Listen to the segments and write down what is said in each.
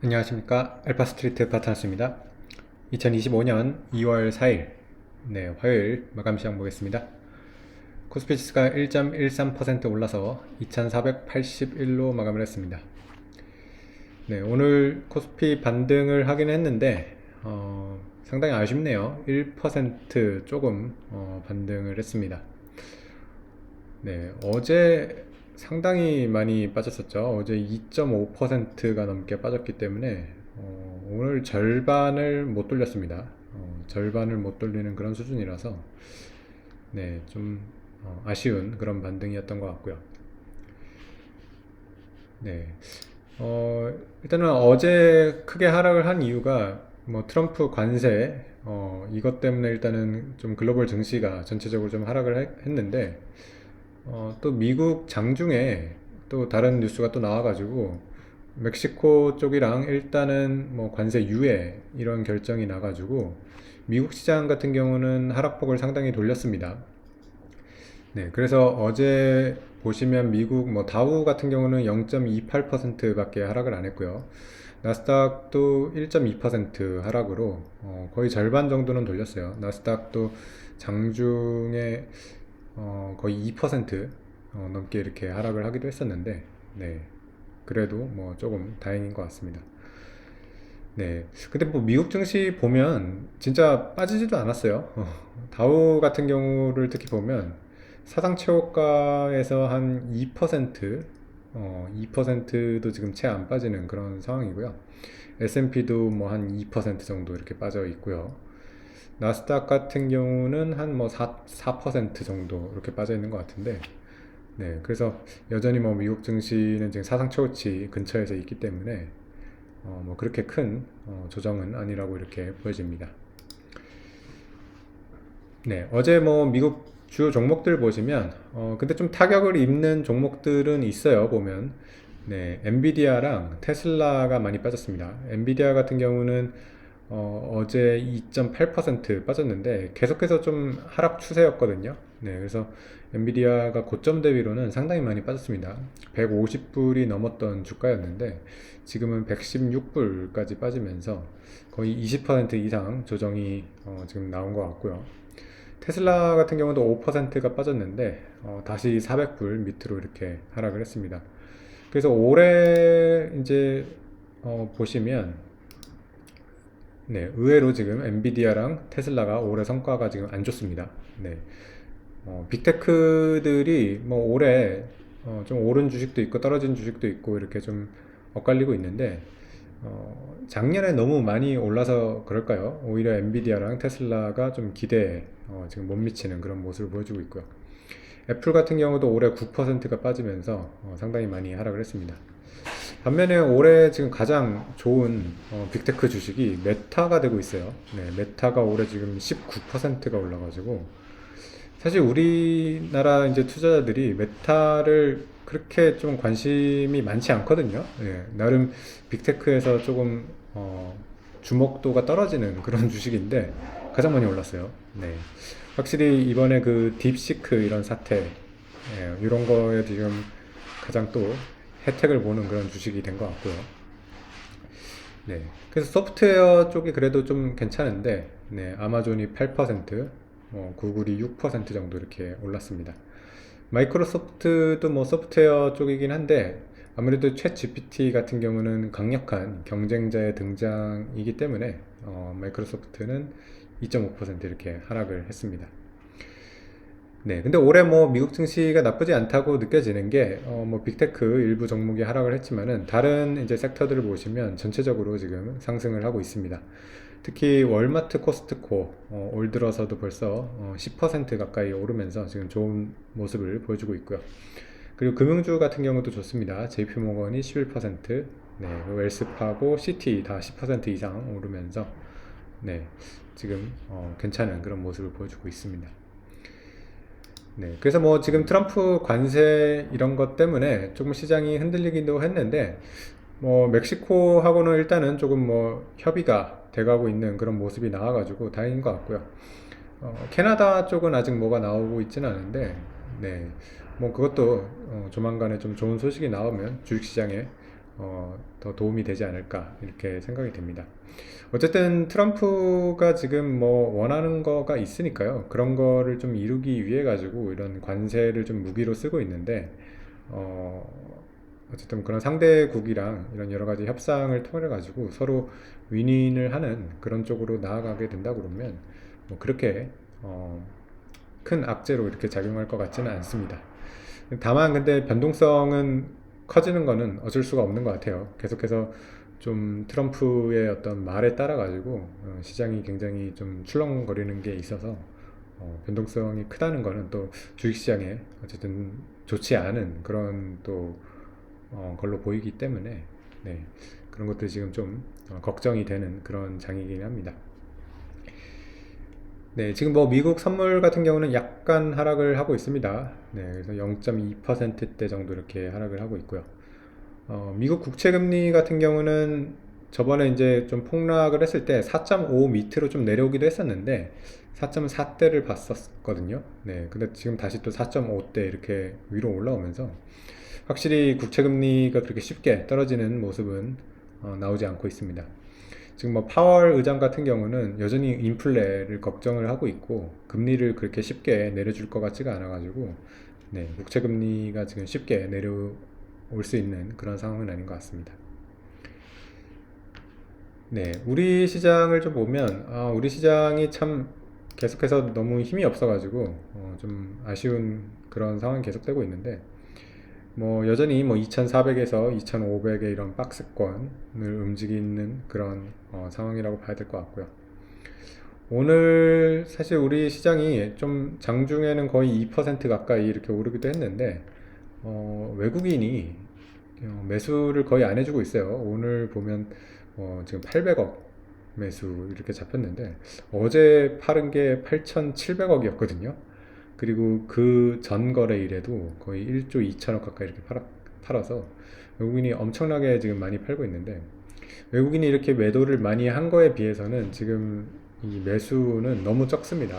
안녕하십니까. 알파스트리트 파트너스입니다. 2025년 2월 4일 화요일 마감 시장 보겠습니다. 코스피 지수가 1.13% 올라서 2481로 마감을 했습니다. 오늘 코스피 반등을 하긴 했는데 상당히 아쉽네요. 1% 조금 반등을 했습니다. 어제 상당히 많이 빠졌었죠. 어제 2.5%가 넘게 빠졌기 때문에 오늘 절반을 못 돌렸습니다. 절반을 못 돌리는 그런 수준이라서 좀 아쉬운 그런 반등이었던 것 같고요. 네, 일단은 어제 크게 하락을 한 이유가 뭐 트럼프 관세 이것 때문에 일단은 좀 글로벌 증시가 전체적으로 좀 하락을 했는데 또 미국 장중에 또 다른 뉴스가 또 나와가지고 멕시코 쪽이랑 일단은 뭐 관세 유예 이런 결정이 나가지고 미국 시장 같은 경우는 하락폭을 상당히 돌렸습니다. 그래서 어제 보시면 미국 뭐 다우 같은 경우는 0.28% 밖에 하락을 안 했고요. 나스닥도 1.2% 하락으로 거의 절반 정도는 돌렸어요. 나스닥도 장중에 거의 2% 넘게 이렇게 하락을 하기도 했었는데, 그래도 뭐 조금 다행인 것 같습니다. 근데 뭐 미국 증시 보면 진짜 빠지지도 않았어요. 다우 같은 경우를 특히 보면 사상 최고가에서 한 2%, 2%도 지금 채 안 빠지는 그런 상황이고요. S&P도 뭐 한 2% 정도 이렇게 빠져 있고요. 나스닥 같은 경우는 한 뭐 4% 정도 이렇게 빠져 있는 것 같은데, 그래서 여전히 뭐 미국 증시는 지금 사상 최고치 근처에서 있기 때문에 뭐 그렇게 큰 조정은 아니라고 이렇게 보여집니다. 어제 뭐 미국 주요 종목들 보시면 근데 좀 타격을 입는 종목들은 있어요. 보면 엔비디아랑 테슬라가 많이 빠졌습니다. 엔비디아 같은 경우는 어제 2.8% 빠졌는데 계속해서 좀 하락 추세였거든요. 그래서 엔비디아가 고점 대비로는 상당히 많이 빠졌습니다. 150불이 넘었던 주가였는데 지금은 116불까지 빠지면서 거의 20% 이상 조정이 지금 나온 것 같고요. 테슬라 같은 경우도 5%가 빠졌는데 다시 400불 밑으로 이렇게 하락을 했습니다. 그래서 올해 이제 보시면 의외로 지금 엔비디아랑 테슬라가 올해 성과가 지금 안 좋습니다. 빅테크들이 뭐 올해 좀 오른 주식도 있고 떨어진 주식도 있고 이렇게 좀 엇갈리고 있는데 작년에 너무 많이 올라서 그럴까요? 오히려 엔비디아랑 테슬라가 좀 기대에 지금 못 미치는 그런 모습을 보여주고 있고요. 애플 같은 경우도 올해 9%가 빠지면서 상당히 많이 하락을 했습니다. 반면에 올해 지금 가장 좋은 빅테크 주식이 메타가 되고 있어요. 메타가 올해 지금 19%가 올라가지고 사실 우리나라 이제 투자자들이 메타를 그렇게 좀 관심이 많지 않거든요. 나름 빅테크에서 조금 주목도가 떨어지는 그런 주식인데 가장 많이 올랐어요. 확실히 이번에 그 딥시크 이런 사태 이런 거에 지금 가장 또 혜택을 보는 그런 주식이 된 것 같고요. 그래서 소프트웨어 쪽이 그래도 좀 괜찮은데, 아마존이 8%, 구글이 6% 정도 이렇게 올랐습니다. 마이크로소프트도 뭐 소프트웨어 쪽이긴 한데, 아무래도 챗 GPT 같은 경우는 강력한 경쟁자의 등장이기 때문에, 마이크로소프트는 2.5% 이렇게 하락을 했습니다. 근데 올해 뭐 미국 증시가 나쁘지 않다고 느껴지는 게, 뭐 빅테크 일부 종목이 하락을 했지만은 다른 이제 섹터들을 보시면 전체적으로 지금 상승을 하고 있습니다. 특히 월마트, 코스트코, 올 들어서도 벌써 10% 가까이 오르면서 지금 좋은 모습을 보여주고 있고요. 그리고 금융주 같은 경우도 좋습니다. JP모건이 11%, 웰스파고, 시티 다 10% 이상 오르면서, 지금 괜찮은 그런 모습을 보여주고 있습니다. 그래서 뭐 지금 트럼프 관세 이런 것 때문에 조금 시장이 흔들리기도 했는데, 뭐 멕시코하고는 일단은 조금 뭐 협의가 돼가고 있는 그런 모습이 나와가지고 다행인 것 같고요. 캐나다 쪽은 아직 뭐가 나오고 있지는 않은데, 뭐 그것도 조만간에 좀 좋은 소식이 나오면 주식시장에 더 도움이 되지 않을까 이렇게 생각이 됩니다. 어쨌든 트럼프가 지금 뭐 원하는 거가 있으니까요. 그런 거를 좀 이루기 위해 가지고 이런 관세를 좀 무기로 쓰고 있는데 어, 어쨌든 그런 상대국이랑 이런 여러 가지 협상을 통해 가지고 서로 윈윈을 하는 그런 쪽으로 나아가게 된다 그러면 뭐 그렇게 큰 악재로 이렇게 작용할 것 같지는 않습니다. 다만 근데 변동성은 커지는 거는 어쩔 수가 없는 것 같아요. 계속해서 좀 트럼프의 어떤 말에 따라 가지고 시장이 굉장히 좀 출렁거리는 게 있어서 변동성이 크다는 거는 또 주식시장에 어쨌든 좋지 않은 그런 또 걸로 보이기 때문에 네, 그런 것들이 지금 좀 걱정이 되는 그런 장이긴 합니다. 네, 지금 뭐 미국 선물 같은 경우는 약간 하락을 하고 있습니다. 네, 그래서 0.2%대 정도 이렇게 하락을 하고 있고요. 미국 국채금리 같은 경우는 저번에 이제 좀 폭락을 했을 때 4.5 밑으로 좀 내려오기도 했었는데 4.4대를 봤었거든요. 네, 근데 지금 다시 또 4.5대 이렇게 위로 올라오면서 확실히 국채금리가 그렇게 쉽게 떨어지는 모습은 나오지 않고 있습니다. 지금 뭐 파월 의장 같은 경우는 여전히 인플레를 걱정을 하고 있고 금리를 그렇게 쉽게 내려줄 것 같지가 않아가지고 네, 국채 금리가 지금 쉽게 내려올 수 있는 그런 상황은 아닌 것 같습니다. 네, 우리 시장을 좀 보면 우리 시장이 참 계속해서 너무 힘이 없어가지고 좀 아쉬운 그런 상황이 계속되고 있는데 뭐 여전히 뭐 2,400에서 2,500의 이런 박스권을 움직이는 그런 상황이라고 봐야 될 것 같고요. 오늘 사실 우리 시장이 좀 장중에는 거의 2% 가까이 이렇게 오르기도 했는데 외국인이 매수를 거의 안 해주고 있어요. 오늘 보면 지금 800억 매수 이렇게 잡혔는데 어제 팔은 게 8,700억이었거든요. 그리고 그 전 거래일에도 거의 1조 2천억 가까이 이렇게 팔아서 외국인이 엄청나게 지금 많이 팔고 있는데 외국인이 이렇게 매도를 많이 한 거에 비해서는 지금 이 매수는 너무 적습니다.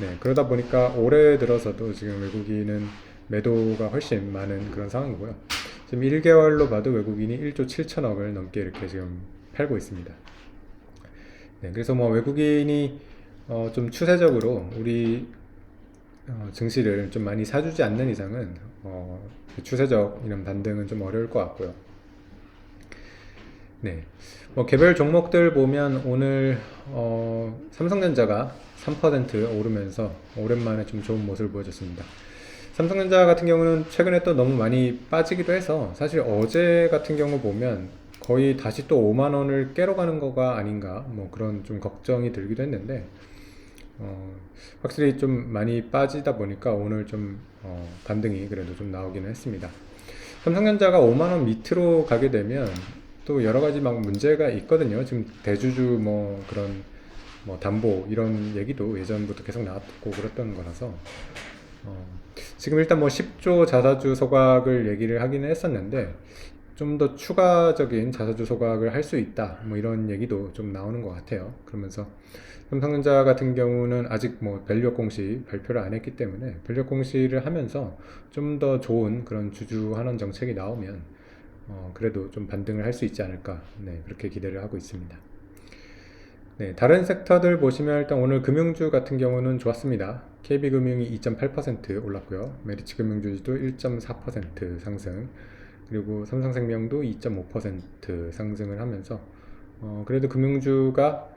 네, 그러다 보니까 올해 들어서도 지금 외국인은 매도가 훨씬 많은 그런 상황이고요. 지금 1개월로 봐도 외국인이 1조 7천억을 넘게 이렇게 지금 팔고 있습니다. 네, 그래서 뭐 외국인이 좀 추세적으로 우리 증시를 좀 많이 사주지 않는 이상은 추세적 이런 반등은 좀 어려울 것 같고요. 네, 뭐 개별 종목들 보면 오늘 삼성전자가 3% 오르면서 오랜만에 좀 좋은 모습을 보여줬습니다. 삼성전자 같은 경우는 최근에 또 너무 많이 빠지기도 해서 사실 어제 같은 경우 보면 거의 다시 또 5만 원을 깨러 가는 거가 아닌가 뭐 그런 좀 걱정이 들기도 했는데 확실히 좀 많이 빠지다 보니까 오늘 좀 반등이 그래도 좀 나오기는 했습니다. 삼성전자가 5만원 밑으로 가게 되면 또 여러 가지 막 문제가 있거든요. 지금 대주주 뭐 그런 뭐 담보 이런 얘기도 예전부터 계속 나왔고 그랬던 거라서 지금 일단 뭐 10조 자사주 소각을 얘기를 하기는 했었는데 좀 더 추가적인 자사주 소각을 할 수 있다 뭐 이런 얘기도 좀 나오는 것 같아요. 그러면서 삼성전자 같은 경우는 아직 뭐 밸류업 공시 발표를 안 했기 때문에 밸류업 공시를 하면서 좀 더 좋은 그런 주주 환원 정책이 나오면 그래도 좀 반등을 할 수 있지 않을까 네, 그렇게 기대를 하고 있습니다. 네, 다른 섹터들 보시면 일단 오늘 금융주 같은 경우는 좋았습니다. KB금융이 2.8% 올랐고요. 메리츠금융주도 1.4% 상승, 그리고 삼성생명도 2.5% 상승을 하면서 그래도 금융주가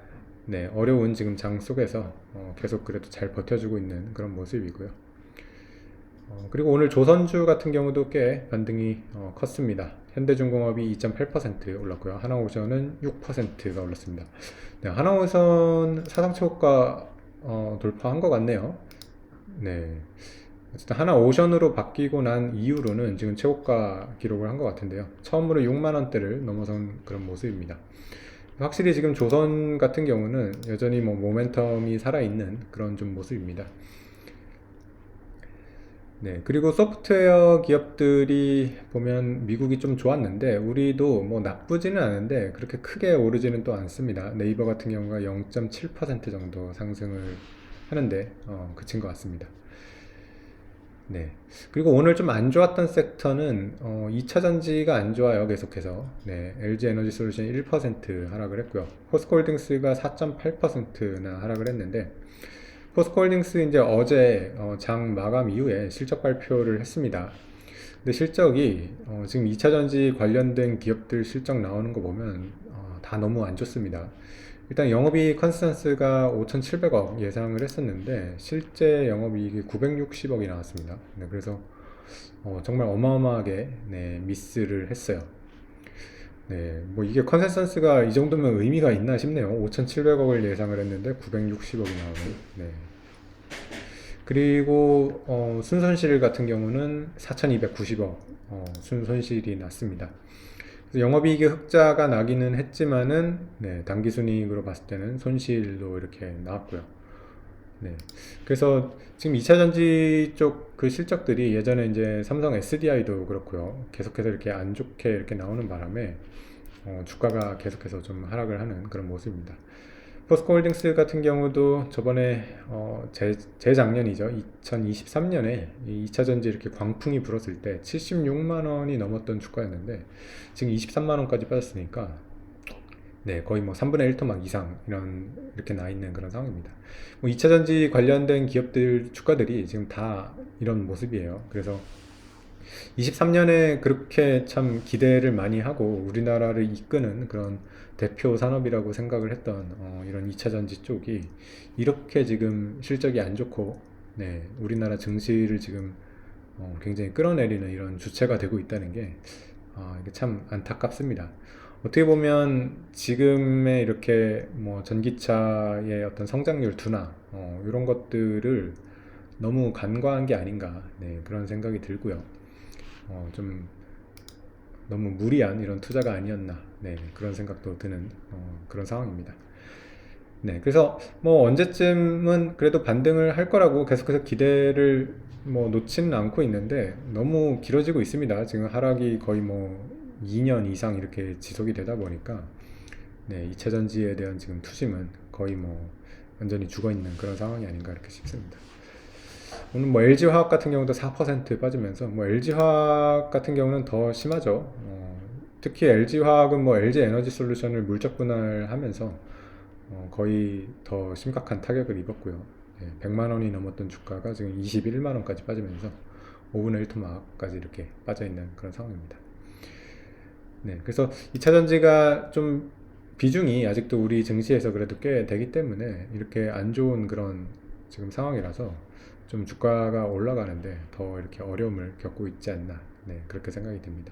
네, 어려운 지금 장 속에서 계속 그래도 잘 버텨주고 있는 그런 모습이고요. 그리고 오늘 조선주 같은 경우도 꽤 반등이 컸습니다. 현대중공업이 2.8% 올랐고요. 하나오션은 6%가 올랐습니다. 네, 하나오션 사상 최고가 돌파한 것 같네요. 네. 어쨌든 하나오션으로 바뀌고 난 이후로는 지금 최고가 기록을 한 것 같은데요. 처음으로 6만원대를 넘어선 그런 모습입니다. 확실히 지금 조선 같은 경우는 여전히 뭐 모멘텀이 살아있는 그런 좀 모습입니다. 네, 그리고 소프트웨어 기업들이 보면 미국이 좀 좋았는데 우리도 뭐 나쁘지는 않은데 그렇게 크게 오르지는 또 않습니다. 네이버 같은 경우가 0.7% 정도 상승을 하는데 그친 것 같습니다. 네. 그리고 오늘 좀 안 좋았던 섹터는 2차 전지가 안 좋아요. 계속해서. 네. LG 에너지 솔루션이 1% 하락을 했고요. 포스코홀딩스가 4.8%나 하락을 했는데 포스코홀딩스 이제 어제 장 마감 이후에 실적 발표를 했습니다. 근데 실적이 지금 2차 전지 관련된 기업들 실적 나오는 거 보면 다 너무 안 좋습니다. 일단 영업이익 컨센서스가 5,700억 예상을 했었는데 실제 영업이익이 960억이 나왔습니다. 네, 그래서 정말 어마어마하게 네, 미스를 했어요. 네, 뭐 이게 컨센서스가 이 정도면 의미가 있나 싶네요. 5,700억을 예상을 했는데 960억이 나오는. 네. 그리고 순손실 같은 경우는 4,290억 순손실이 났습니다. 그래서 영업이익이 흑자가 나기는 했지만은 네, 당기순이익으로 봤을 때는 손실로 이렇게 나왔고요. 네. 그래서 지금 2차 전지 쪽 그 실적들이 예전에 이제 삼성 SDI도 그렇고요. 계속해서 이렇게 안 좋게 이렇게 나오는 바람에 주가가 계속해서 좀 하락을 하는 그런 모습입니다. 포스코홀딩스 같은 경우도 저번에 재작년이죠. 2023년에 이 2차 전지 이렇게 광풍이 불었을 때 76만 원이 넘었던 주가였는데 지금 23만 원까지 빠졌으니까 네, 거의 뭐 3분의 1 토막 이상 이렇게 나 있는 그런 상황입니다. 뭐 2차 전지 관련된 기업들 주가들이 지금 다 이런 모습이에요. 그래서 23년에 그렇게 참 기대를 많이 하고 우리나라를 이끄는 그런 대표 산업이라고 생각을 했던 이런 2차 전지 쪽이 이렇게 지금 실적이 안 좋고 네, 우리나라 증시를 지금 굉장히 끌어내리는 이런 주체가 되고 있다는 게 이게 참 안타깝습니다. 어떻게 보면 지금의 이렇게 뭐 전기차의 어떤 성장률 둔화 이런 것들을 너무 간과한 게 아닌가 네, 그런 생각이 들고요. 좀 너무 무리한 이런 투자가 아니었나 네, 그런 생각도 드는 그런 상황입니다. 네, 그래서 뭐 언제쯤은 그래도 반등을 할 거라고 계속해서 기대를 뭐 놓지는 않고 있는데 너무 길어지고 있습니다. 지금 하락이 거의 뭐 2년 이상 이렇게 지속이 되다 보니까 네, 2차 전지에 대한 지금 투심은 거의 뭐 완전히 죽어 있는 그런 상황이 아닌가 이렇게 싶습니다. 오늘 뭐 LG화학 같은 경우도 4% 빠지면서 뭐 LG화학 같은 경우는 더 심하죠. 특히 LG화학은 뭐 LG에너지 솔루션을 물적 분할하면서 거의 더 심각한 타격을 입었고요. 100만 원이 넘었던 주가가 지금 21만 원까지 빠지면서 5분의 1 토막까지 이렇게 빠져 있는 그런 상황입니다. 네, 그래서 2차 전지가 좀 비중이 아직도 우리 증시에서 그래도 꽤 되기 때문에 이렇게 안 좋은 그런 지금 상황이라서 좀 주가가 올라가는데 더 이렇게 어려움을 겪고 있지 않나 네, 그렇게 생각이 듭니다.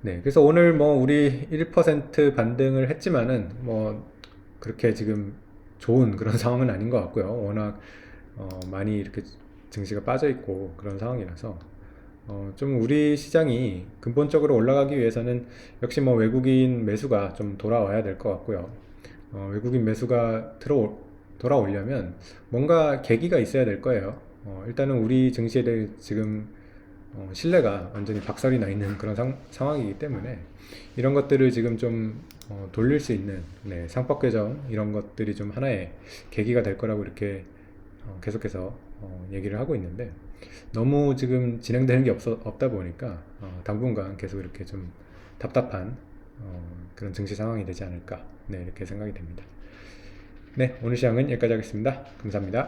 네, 그래서 오늘 뭐 우리 1% 반등을 했지만은 뭐 그렇게 지금 좋은 그런 상황은 아닌 것 같고요. 워낙 많이 이렇게 증시가 빠져 있고 그런 상황이라서 좀 우리 시장이 근본적으로 올라가기 위해서는 역시 뭐 외국인 매수가 좀 돌아와야 될 것 같고요. 외국인 매수가 돌아오려면 뭔가 계기가 있어야 될 거예요. 일단은 우리 증시에 대해 지금 신뢰가 완전히 박살이 나 있는 그런 상황이기 때문에 이런 것들을 지금 좀 돌릴 수 있는 네, 상법 개정 이런 것들이 좀 하나의 계기가 될 거라고 이렇게 계속해서 얘기를 하고 있는데 너무 지금 진행되는 게 없다 보니까 당분간 계속 이렇게 좀 답답한 그런 증시 상황이 되지 않을까 네, 이렇게 생각이 됩니다. 네, 오늘 시장은 여기까지 하겠습니다. 감사합니다.